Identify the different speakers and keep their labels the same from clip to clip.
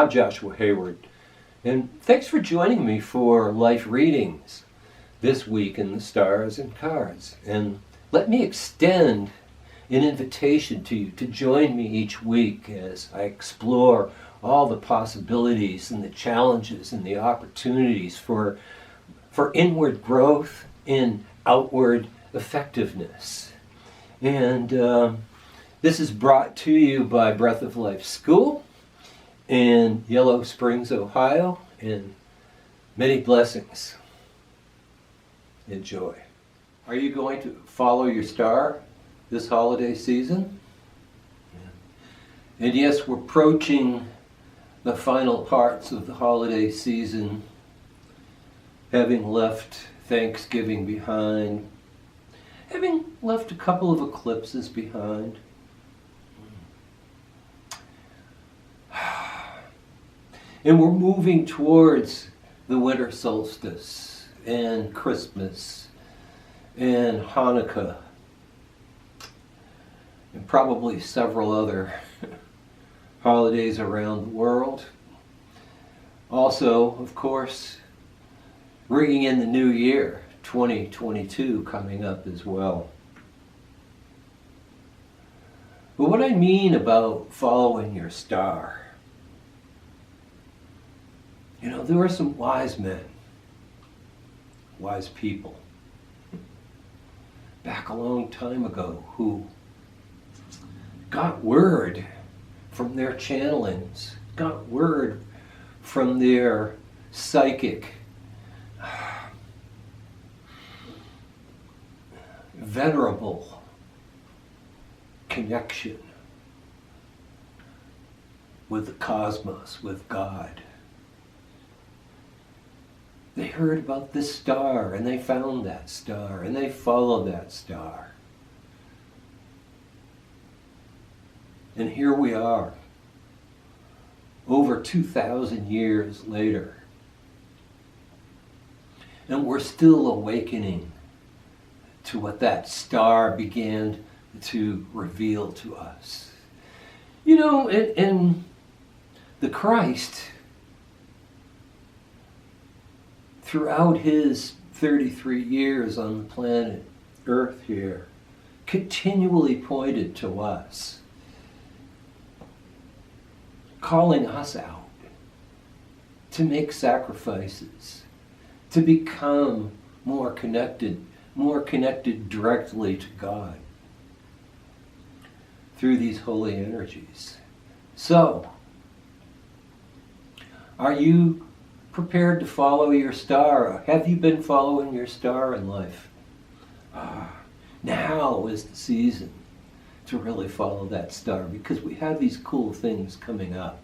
Speaker 1: I'm Joshua Hayward, and thanks for joining me for life readings this week in the stars and cards. And let me extend an invitation to you to join me each week as I explore all the possibilities and the challenges and the opportunities for inward growth and outward effectiveness. And this is brought to you by Breath of Life School in Yellow Springs, Ohio, and many blessings. Enjoy. Are you going to follow your star this holiday season? And yes, we're approaching the final parts of the holiday season, having left Thanksgiving behind, having left a couple of eclipses behind. And we're moving towards the winter solstice and Christmas and Hanukkah and probably several other holidays around the world. Also, of course, bringing in the new year, 2022, coming up as well. But what I mean about following your star, there were some wise men, wise people, back a long time ago who got word from their channelings, got word from their psychic, venerable connection with the cosmos, with God. They heard about this star, and they found that star, and they followed that star. And here we are, over 2,000 years later, and we're still awakening to what that star began to reveal to us. And the Christ, throughout his 33 years on the planet Earth here, continually pointed to us, calling us out to make sacrifices, to become more connected directly to God through these holy energies. So, are you prepared to follow your star? Have you been following your star in life? Now is the season to really follow that star, because we have these cool things coming up.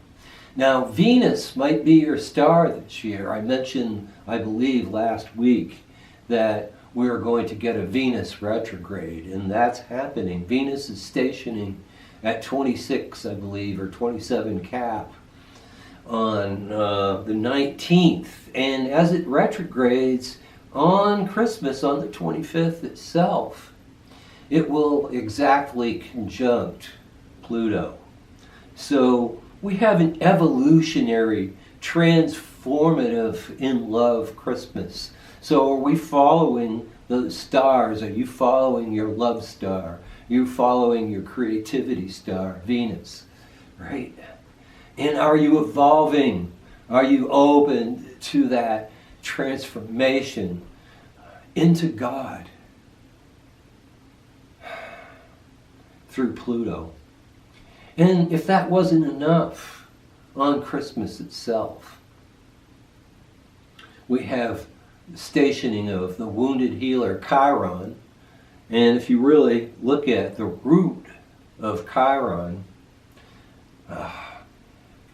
Speaker 1: Now, Venus might be your star this year. I mentioned, I believe, last week that we're going to get a Venus retrograde, and that's happening. Venus is stationing at 26, I believe, or 27 Cap on the 19th, and as it retrogrades on Christmas, on the 25th itself, it will exactly conjunct Pluto. So we have an evolutionary, transformative, in love Christmas. So are we following the stars? Are you following your love star? Are you following your creativity star, Venus? Right? And are you evolving? Are you open to that transformation into God through Pluto? And if that wasn't enough, on Christmas itself, we have the stationing of the wounded healer Chiron. And if you really look at the root of Chiron,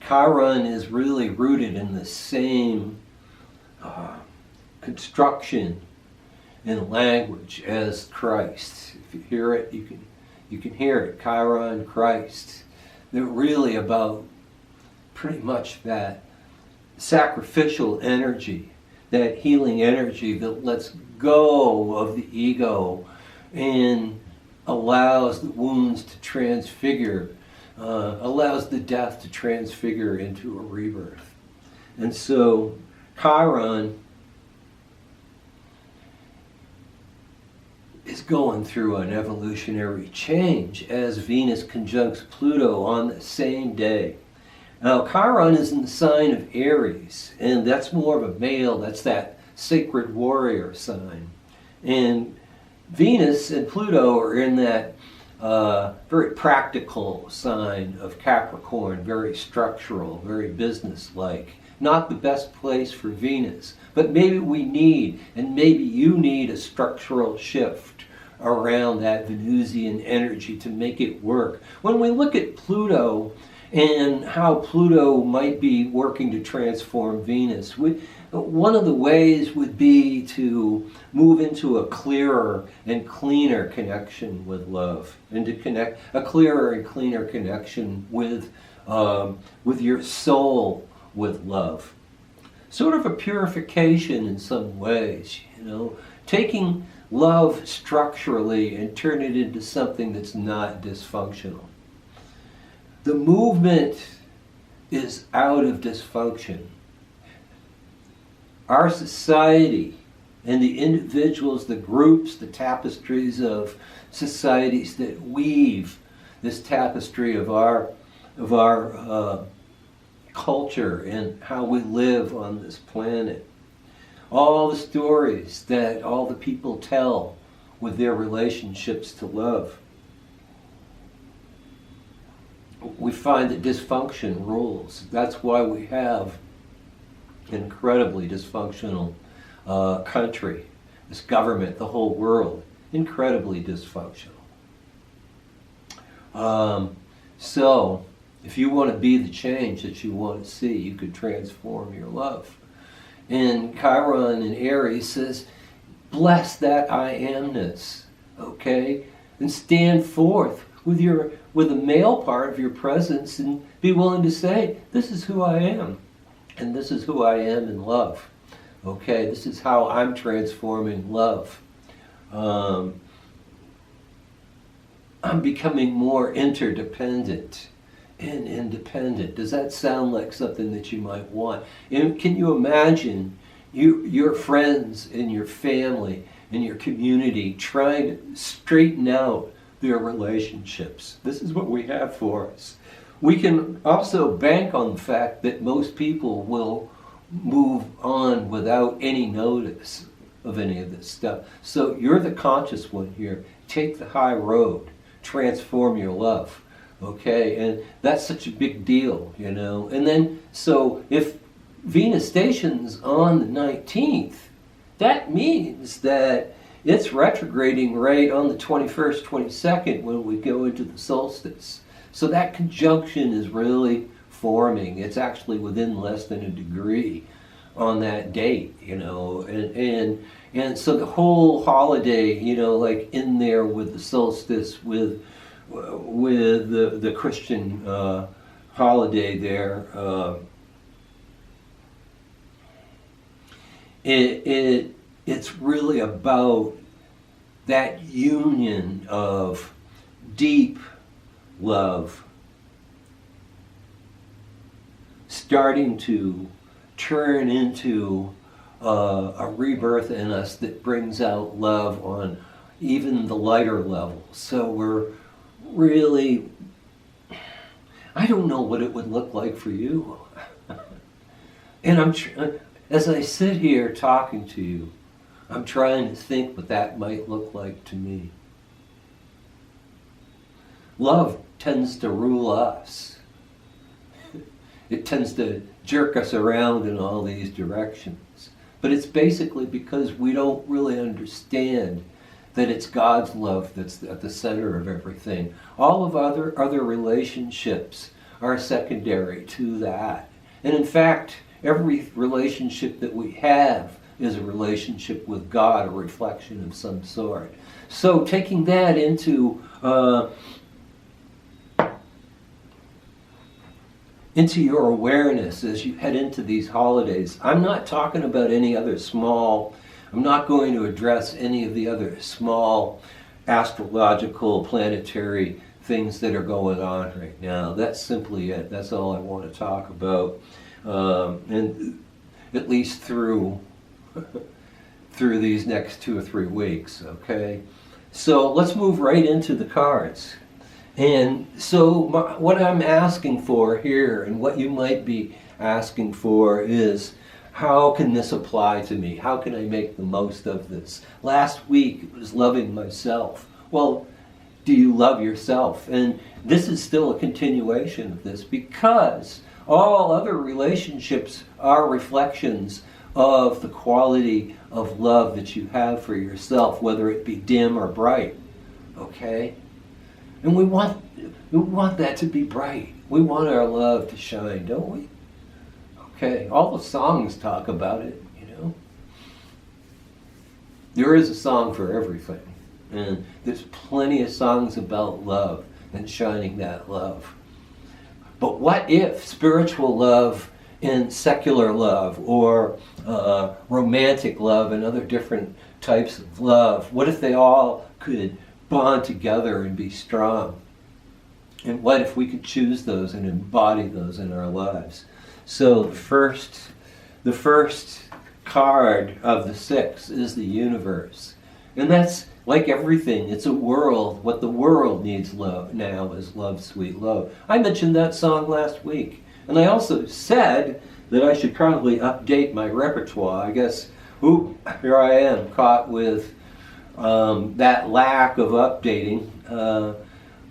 Speaker 1: Chiron is really rooted in the same construction and language as Christ. If you hear it, you can hear it. Chiron, Christ. They're really about pretty much that sacrificial energy, that healing energy that lets go of the ego and allows the wounds to transfigure allows the death to transfigure into a rebirth. And so Chiron is going through an evolutionary change as Venus conjuncts Pluto on the same day. Now, Chiron is in the sign of Aries, and that's more of a male, that's that sacred warrior sign. And Venus and Pluto are in that very practical sign of Capricorn, very structural, very business-like. Not the best place for Venus, but maybe we need, and maybe you need, a structural shift around that Venusian energy to make it work. When we look at Pluto and how Pluto might be working to transform Venus, one of the ways would be to move into a clearer and cleaner connection with love, and to connect a clearer and cleaner connection with your soul, with love. Sort of a purification in some ways, taking love structurally and turn it into something that's not dysfunctional. The movement is out of dysfunction. Our society and the individuals, the groups, the tapestries of societies that weave this tapestry of our culture and how we live on this planet. All the stories that all the people tell with their relationships to love. We find that dysfunction rules. That's why we have an incredibly dysfunctional country, this government, the whole world, incredibly dysfunctional. So, if you want to be the change that you want to see, you could transform your love. And Chiron in Aries says, bless that I amness, okay? And stand forth with the male part of your presence and be willing to say, this is who I am. And this is who I am in love. Okay, this is how I'm transforming love. I'm becoming more interdependent and independent. Does that sound like something that you might want? And can you imagine your friends and your family and your community trying to straighten out their relationships? This is what we have for us. We can also bank on the fact that most people will move on without any notice of any of this stuff. So you're the conscious one here. Take the high road. Transform your love. Okay, and that's such a big deal, And then, so if Venus stations on the 19th, that means that it's retrograding right on the 21st, 22nd when we go into the solstice. So that conjunction is really forming. It's actually within less than a degree on that date, and so the whole holiday, like in there with the solstice, with the Christian holiday there, it's really about that union of deep love starting to turn into a rebirth in us that brings out love on even the lighter level. So we're really, I don't know what it would look like for you. And as I sit here talking to you, I'm trying to think what that might look like to me. Love tends to rule us. It tends to jerk us around in all these directions. But it's basically because we don't really understand that it's God's love that's at the center of everything. All of other relationships are secondary to that. And in fact, every relationship that we have is a relationship with God, a reflection of some sort. So taking that into your awareness as you head into these holidays. I'm not talking about any other I'm not going to address any of the other small astrological planetary things that are going on right now. That's simply it. That's all I want to talk about, and at least through these next 2 or 3 weeks. Okay, so let's move right into the cards. And so what I'm asking for here, and what you might be asking for, is how can this apply to me? How can I make the most of this? Last week it was loving myself. Well, do you love yourself? And this is still a continuation of this, because all other relationships are reflections of the quality of love that you have for yourself, whether it be dim or bright. Okay? And we want that to be bright. We want our love to shine, don't we? Okay, all the songs talk about it, you know. There is a song for everything. And there's plenty of songs about love and shining that love. But what if spiritual love and secular love, or romantic love and other different types of love, what if they all could bond together and be strong? And what if we could choose those and embody those in our lives? So the first card of the 6 is the universe. And that's like everything. It's a world. What the world needs now is love, sweet love. I mentioned that song last week. And I also said that I should probably update my repertoire. I guess, here I am, caught with that lack of updating.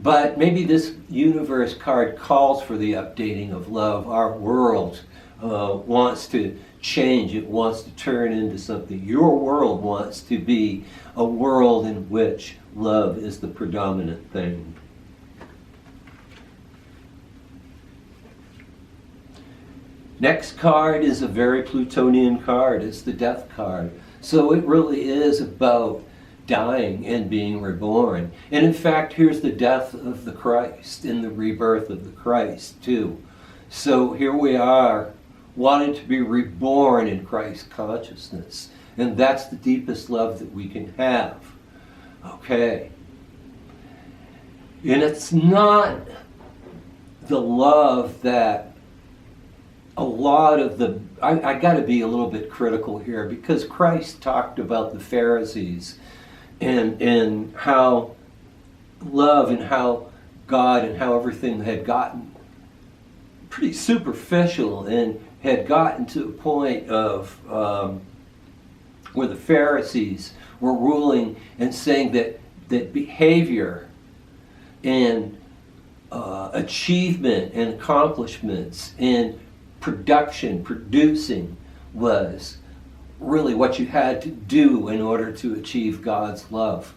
Speaker 1: But maybe this universe card calls for the updating of love. Our world wants to change. It wants to turn into something. Your world wants to be a world in which love is the predominant thing. Next card is a very Plutonian card. It's the Death card. So it really is about dying and being reborn. And in fact, here's the death of the Christ and the rebirth of the Christ too. So here we are, wanting to be reborn in Christ consciousness. And that's the deepest love that we can have. Okay. And it's not the love that a lot of the... I got to be a little bit critical here, because Christ talked about the Pharisees and how love and how God and how everything had gotten pretty superficial and had gotten to a point of where the Pharisees were ruling and saying that behavior and achievement and accomplishments and producing was really what you had to do in order to achieve God's love.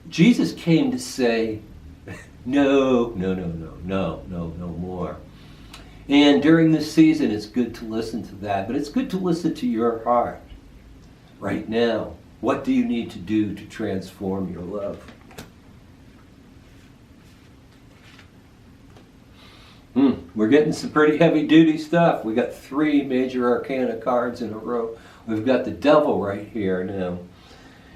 Speaker 1: Jesus came to say, no more. And during this season, it's good to listen to that, but it's good to listen to your heart right now. What do you need to do to transform your love? We're getting some pretty heavy-duty stuff. We got 3 major arcana cards in a row. We've got the Devil right here now.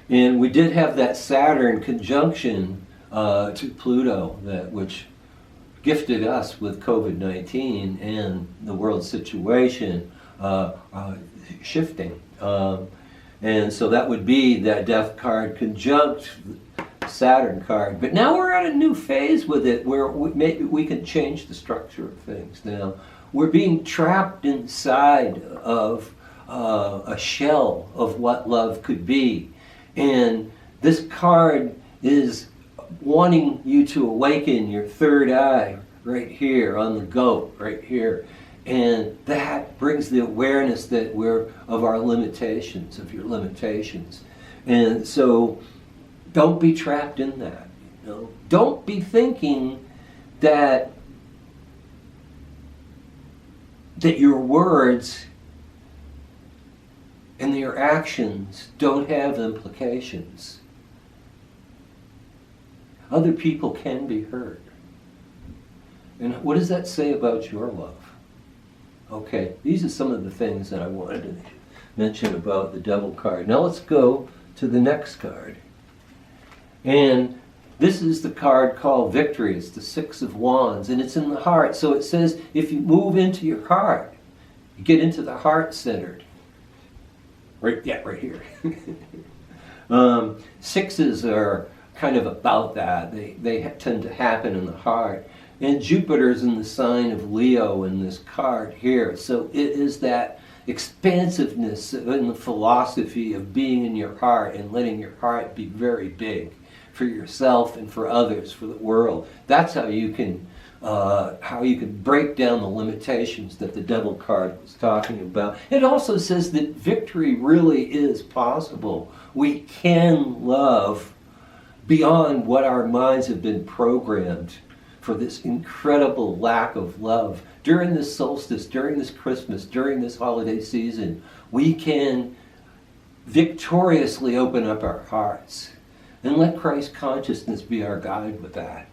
Speaker 1: And we did have that Saturn conjunction to Pluto, which gifted us with COVID-19 and the world situation shifting. And so that would be that Death card conjunct Saturn card. But now we're at a new phase with it where maybe we can change the structure of things now. We're being trapped inside of a shell of what love could be. And this card is wanting you to awaken your third eye right here on the goat, right here. And that brings the awareness that we're of our limitations, of your limitations. And so don't be trapped in that. You know? Don't be thinking that your words and your actions don't have implications. Other people can be hurt. And what does that say about your love? Okay, these are some of the things that I wanted to mention about the Devil card. Now let's go to the next card. And This is the card called Victory. It's the Six of Wands, and it's in the heart. So it says if you move into your heart, you get into the heart centered. Right here. Sixes are kind of about that. They tend to happen in the heart. And Jupiter's in the sign of Leo in this card here. So it is that expansiveness in the philosophy of being in your heart and letting your heart be very big for yourself and for others, for the world. That's how you can break down the limitations that the Devil card was talking about. It also says that victory really is possible. We can love beyond what our minds have been programmed for this incredible lack of love. During this solstice, during this Christmas, during this holiday season, we can victoriously open up our hearts and let Christ consciousness be our guide with that.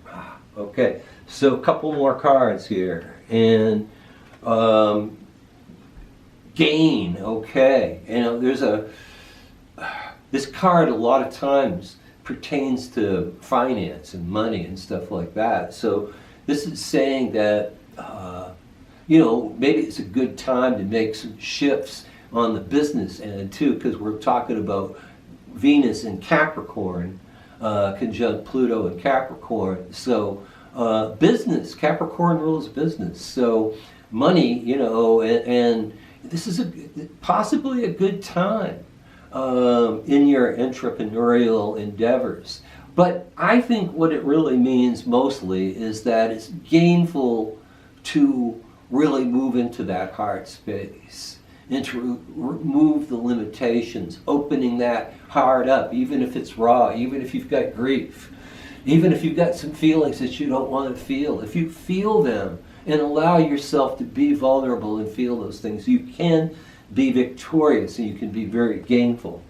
Speaker 1: Okay, so a couple more cards here. And gain, okay. There's this card a lot of times pertains to finance and money and stuff like that. So this is saying that, maybe it's a good time to make some shifts on the business end too, because we're talking about Venus in Capricorn, conjunct Pluto in Capricorn. So business, Capricorn rules business. So money, and this is possibly a good time in your entrepreneurial endeavors. But I think what it really means mostly is that it's gainful to really move into that heart space and to remove the limitations, opening that heart up, even if it's raw, even if you've got grief, even if you've got some feelings that you don't want to feel. If you feel them and allow yourself to be vulnerable and feel those things, you can be victorious and you can be very gainful.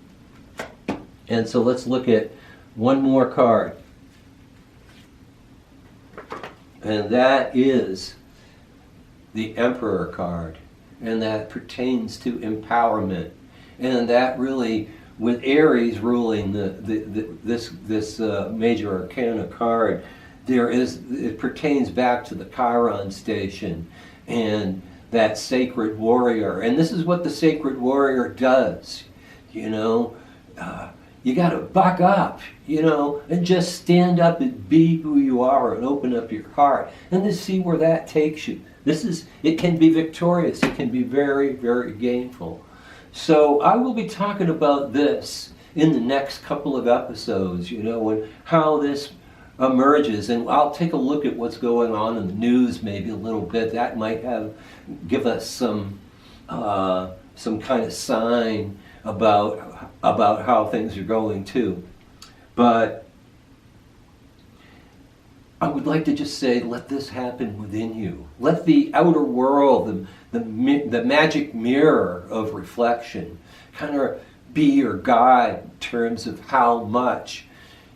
Speaker 1: And so let's look at one more card. And that is the Emperor card. And that pertains to empowerment. And that really, with Aries ruling this major arcana card, it pertains back to the Chiron station and that sacred warrior. And this is what the sacred warrior does. You got to buck up, and just stand up and be who you are and open up your heart and to see where that takes you. It can be victorious. It can be very, very gainful. So I will be talking about this in the next couple of episodes, and how this emerges. And I'll take a look at what's going on in the news maybe a little bit. That might give us some kind of sign about how things are going too. But I would like to just say, let this happen within you. Let the outer world, the magic mirror of reflection, kind of be your guide in terms of how much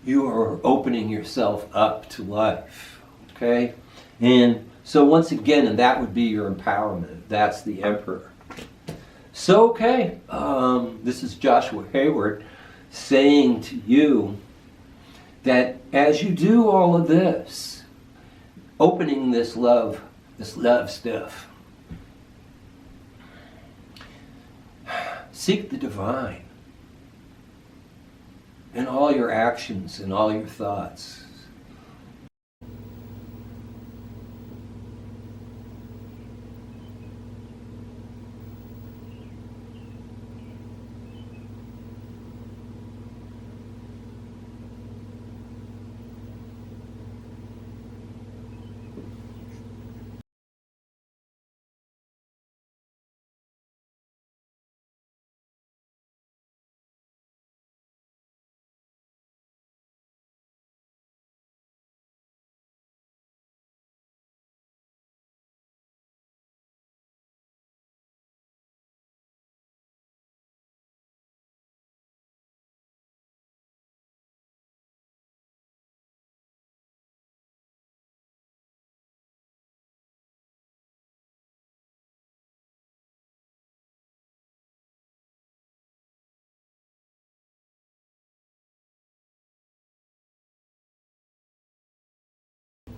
Speaker 1: you are opening yourself up to life. Okay? And so once again, and that would be your empowerment. That's the Emperor. So, okay, this is Joshua Hayward saying to you that as you do all of this, opening this love stuff, seek the divine in all your actions and all your thoughts.